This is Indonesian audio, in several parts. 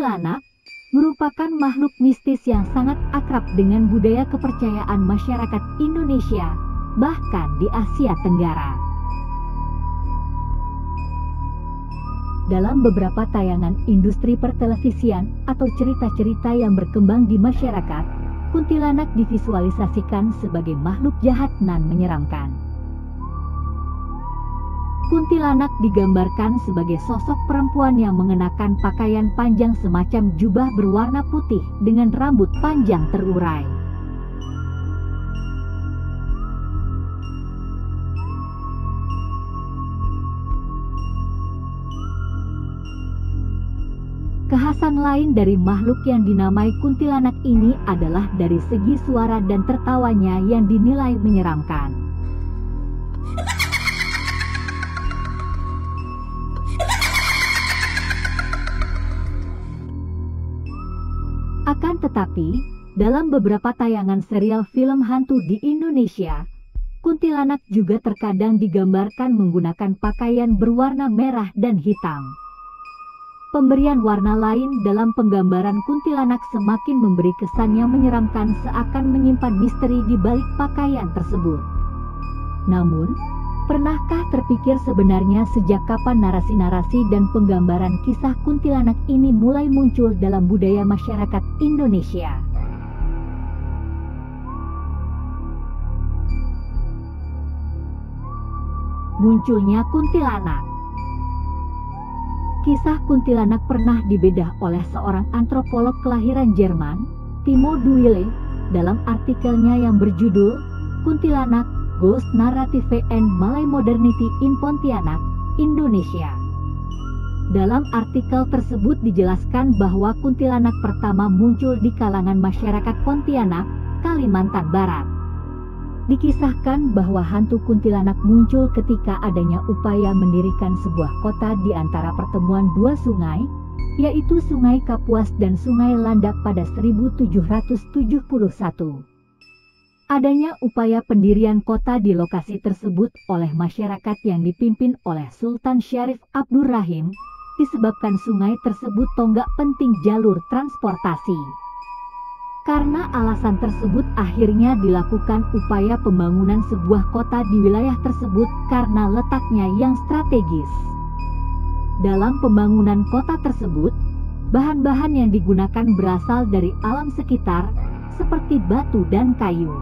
Kuntilanak merupakan makhluk mistis yang sangat akrab dengan budaya kepercayaan masyarakat Indonesia, bahkan di Asia Tenggara. Dalam beberapa tayangan industri pertelevisian atau cerita-cerita yang berkembang di masyarakat, kuntilanak divisualisasikan sebagai makhluk jahat nan menyeramkan. Kuntilanak digambarkan sebagai sosok perempuan yang mengenakan pakaian panjang semacam jubah berwarna putih dengan rambut panjang terurai. Kekhasan lain dari makhluk yang dinamai kuntilanak ini adalah dari segi suara dan tertawanya yang dinilai menyeramkan. Akan tetapi, dalam beberapa tayangan serial film hantu di Indonesia, kuntilanak juga terkadang digambarkan menggunakan pakaian berwarna merah dan hitam. Pemberian warna lain dalam penggambaran kuntilanak semakin memberi kesan yang menyeramkan, seakan menyimpan misteri di balik pakaian tersebut. Namun, pernahkah terpikir sebenarnya sejak kapan narasi-narasi dan penggambaran kisah kuntilanak ini mulai muncul dalam budaya masyarakat Indonesia? Munculnya kuntilanak. Kisah kuntilanak pernah dibedah oleh seorang antropolog kelahiran Jerman, Timo Duille, dalam artikelnya yang berjudul Kuntilanak, Ghost Narrative and Malay Modernity in Pontianak, Indonesia. Dalam artikel tersebut dijelaskan bahwa kuntilanak pertama muncul di kalangan masyarakat Pontianak, Kalimantan Barat. Dikisahkan bahwa hantu kuntilanak muncul ketika adanya upaya mendirikan sebuah kota di antara pertemuan dua sungai, yaitu Sungai Kapuas dan Sungai Landak pada 1771. Adanya upaya pendirian kota di lokasi tersebut oleh masyarakat yang dipimpin oleh Sultan Syarif Abdurrahim disebabkan sungai tersebut tonggak penting jalur transportasi. Karena alasan tersebut akhirnya dilakukan upaya pembangunan sebuah kota di wilayah tersebut karena letaknya yang strategis. Dalam pembangunan kota tersebut, bahan-bahan yang digunakan berasal dari alam sekitar seperti batu dan kayu.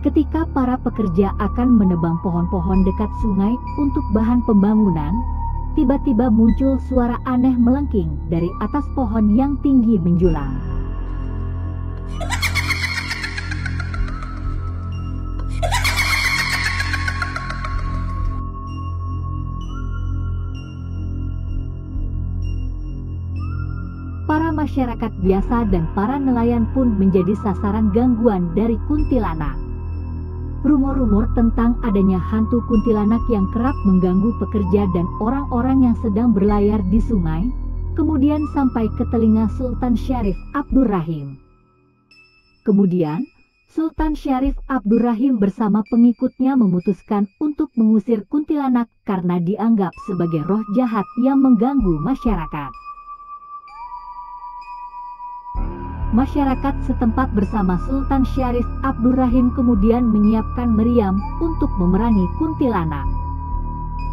Ketika para pekerja akan menebang pohon-pohon dekat sungai untuk bahan pembangunan, tiba-tiba muncul suara aneh melengking dari atas pohon yang tinggi menjulang. Para masyarakat biasa dan para nelayan pun menjadi sasaran gangguan dari kuntilanak. Rumor-rumor tentang adanya hantu kuntilanak yang kerap mengganggu pekerja dan orang-orang yang sedang berlayar di sungai, kemudian sampai ke telinga Sultan Syarif Abdurrahim. Kemudian, Sultan Syarif Abdurrahim bersama pengikutnya memutuskan untuk mengusir kuntilanak karena dianggap sebagai roh jahat yang mengganggu masyarakat. Masyarakat setempat bersama Sultan Syarif Abdurrahim kemudian menyiapkan meriam untuk memerangi kuntilanak.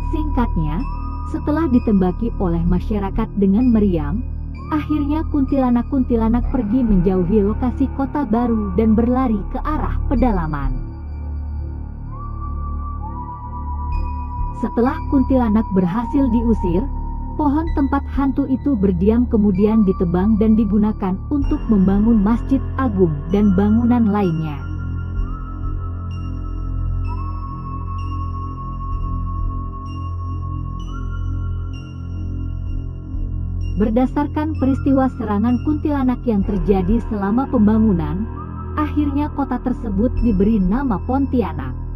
Singkatnya, setelah ditembaki oleh masyarakat dengan meriam, akhirnya kuntilanak-kuntilanak pergi menjauhi lokasi kota baru dan berlari ke arah pedalaman. Setelah kuntilanak berhasil diusir, pohon tempat hantu itu berdiam kemudian ditebang dan digunakan untuk membangun Masjid Agung dan bangunan lainnya. Berdasarkan peristiwa serangan kuntilanak yang terjadi selama pembangunan, akhirnya kota tersebut diberi nama Pontianak.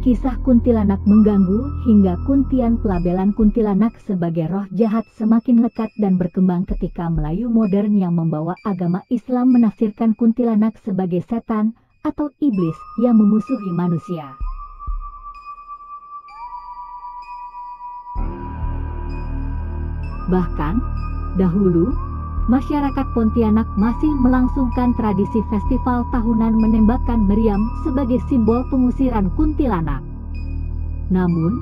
Kisah kuntilanak mengganggu hingga kuntian pelabelan kuntilanak sebagai roh jahat semakin lekat dan berkembang ketika Melayu modern yang membawa agama Islam menafsirkan kuntilanak sebagai setan atau iblis yang memusuhi manusia. Bahkan, dahulu, masyarakat Pontianak masih melangsungkan tradisi festival tahunan menembakkan meriam sebagai simbol pengusiran kuntilanak. Namun,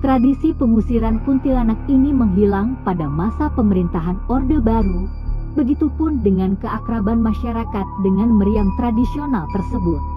tradisi pengusiran kuntilanak ini menghilang pada masa pemerintahan Orde Baru, begitupun dengan keakraban masyarakat dengan meriam tradisional tersebut.